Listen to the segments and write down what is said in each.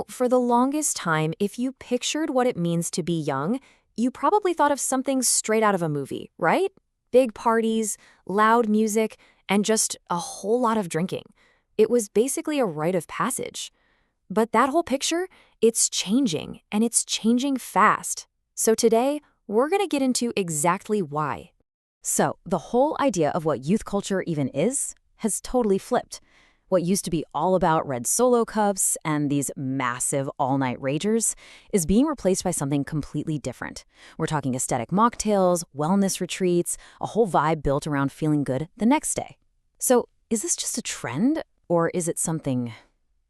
For the longest time, if you pictured what it means to be young, you probably thought of something straight out of a movie, right? Big parties, loud music, and just a whole lot of drinking. It was basically a rite of passage. But that whole picture, it's changing, and it's changing fast. So today, we're going to get into exactly why. So, the whole idea of what youth culture even is has totally flipped. What used to be all about red Solo cups and these massive all-night ragers is being replaced by something completely different. We're talking aesthetic mocktails, wellness retreats, a whole vibe built around feeling good the next day. So, is this just a trend, or is it something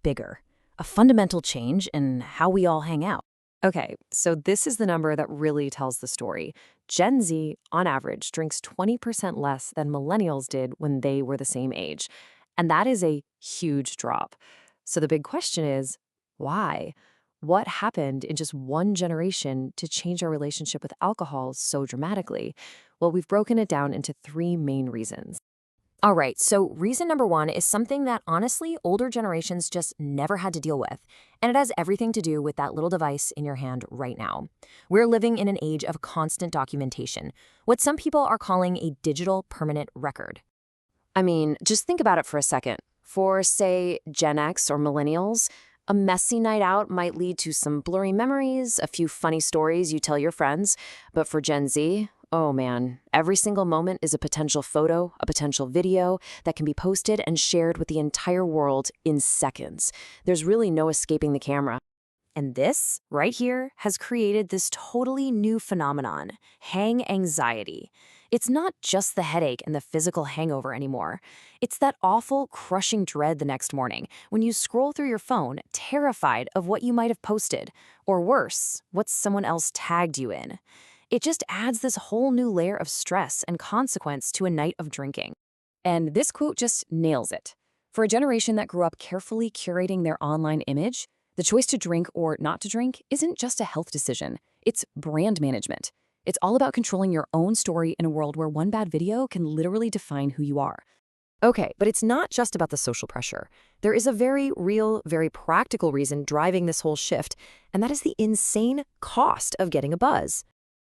bigger? A fundamental change in how we all hang out? Okay, so this is the number that really tells the story. Gen Z, on average, drinks 20% less than millennials did when they were the same age. And that is a huge drop. So the big question is, why? What happened in just one generation to change our relationship with alcohol so dramatically? Well, we've broken it down into three main reasons. All right, so reason number one is something that honestly older generations just never had to deal with. And it has everything to do with that little device in your hand right now. We're living in an age of constant documentation, what some people are calling a digital permanent record. I mean, just think about it for a second. For, say, Gen X or millennials, a messy night out might lead to some blurry memories, a few funny stories you tell your friends. But for Gen Z, oh man, every single moment is a potential photo, a potential video that can be posted and shared with the entire world in seconds. There's really no escaping the camera. And this, right here, has created this totally new phenomenon, hang anxiety. It's not just the headache and the physical hangover anymore. It's that awful, crushing dread the next morning when you scroll through your phone, terrified of what you might have posted, or worse, what someone else tagged you in. It just adds this whole new layer of stress and consequence to a night of drinking. And this quote just nails it. For a generation that grew up carefully curating their online image, the choice to drink or not to drink isn't just a health decision. It's brand management. It's all about controlling your own story in a world where one bad video can literally define who you are. Okay, but it's not just about the social pressure. There is a very real, very practical reason driving this whole shift, and that is the insane cost of getting a buzz.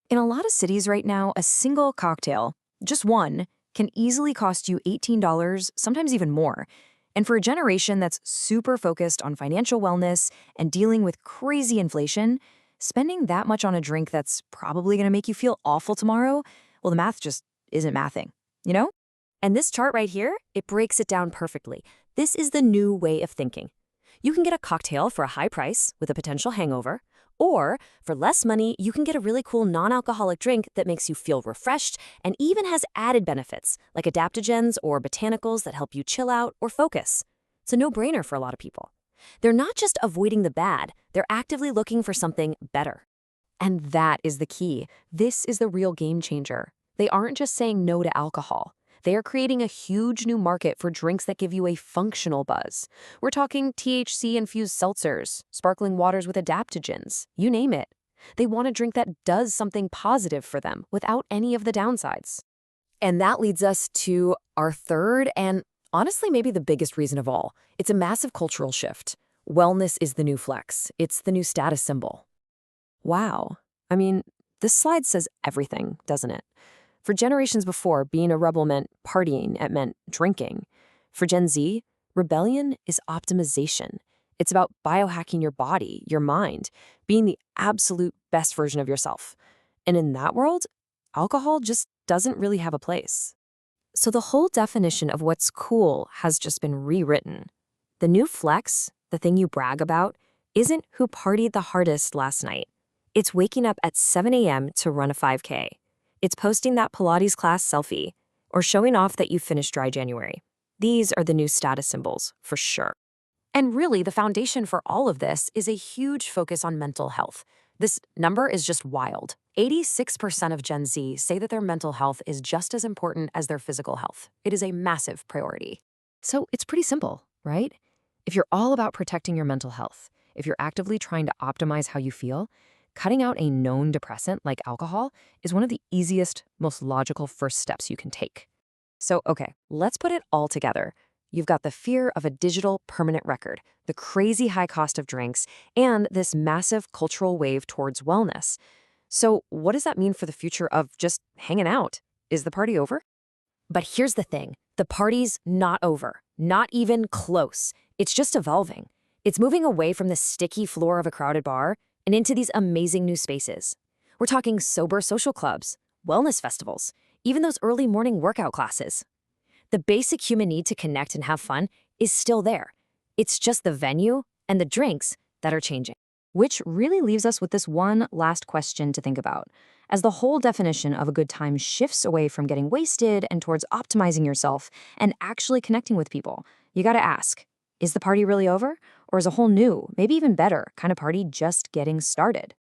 In a lot of cities right now, a single cocktail, just one, can easily cost you $18, sometimes even more. And for a generation that's super focused on financial wellness and dealing with crazy inflation, spending that much on a drink that's probably going to make you feel awful tomorrow, well, the math just isn't mathing, you know? And this chart right here, it breaks it down perfectly. This is the new way of thinking. You can get a cocktail for a high price with a potential hangover, or for less money, you can get a really cool non-alcoholic drink that makes you feel refreshed and even has added benefits like adaptogens or botanicals that help you chill out or focus. It's a no-brainer for a lot of people. They're not just avoiding the bad, they're actively looking for something better. And that is the key. This is the real game changer. They aren't just saying no to alcohol. They are creating a huge new market for drinks that give you a functional buzz. We're talking THC-infused seltzers, sparkling waters with adaptogens, you name it. They want a drink that does something positive for them without any of the downsides. And that leads us to our third and honestly maybe the biggest reason of all. It's a massive cultural shift. Wellness is the new flex. It's the new status symbol. Wow. I mean, this slide says everything, doesn't it? For generations before, being a rebel meant partying, it meant drinking. For Gen Z, rebellion is optimization. It's about biohacking your body, your mind, being the absolute best version of yourself. And in that world, alcohol just doesn't really have a place. So the whole definition of what's cool has just been rewritten. The new flex, the thing you brag about, isn't who partied the hardest last night. It's waking up at 7 a.m. to run a 5K. It's posting that Pilates class selfie, or showing off that you finished dry January. These are the new status symbols, for sure. And really, the foundation for all of this is a huge focus on mental health. This number is just wild. 86% of Gen Z say that their mental health is just as important as their physical health. It is a massive priority. So it's pretty simple, right? If you're all about protecting your mental health, if you're actively trying to optimize how you feel, cutting out a known depressant like alcohol is one of the easiest, most logical first steps you can take. So, okay, let's put it all together. you've got the fear of a digital permanent record, the crazy high cost of drinks, and this massive cultural wave towards wellness. So, what does that mean for the future of just hanging out? Is the party over? But here's the thing, the party's not over, not even close. It's just evolving. It's moving away from the sticky floor of a crowded bar and into these amazing new spaces. We're talking sober social clubs, wellness festivals, even those early morning workout classes. The basic human need to connect and have fun is still there. It's just the venue and the drinks that are changing. Which really leaves us with this one last question to think about. As the whole definition of a good time shifts away from getting wasted and towards optimizing yourself and actually connecting with people, you gotta ask, is the party really over? Or is a whole new, maybe even better, kind of party just getting started?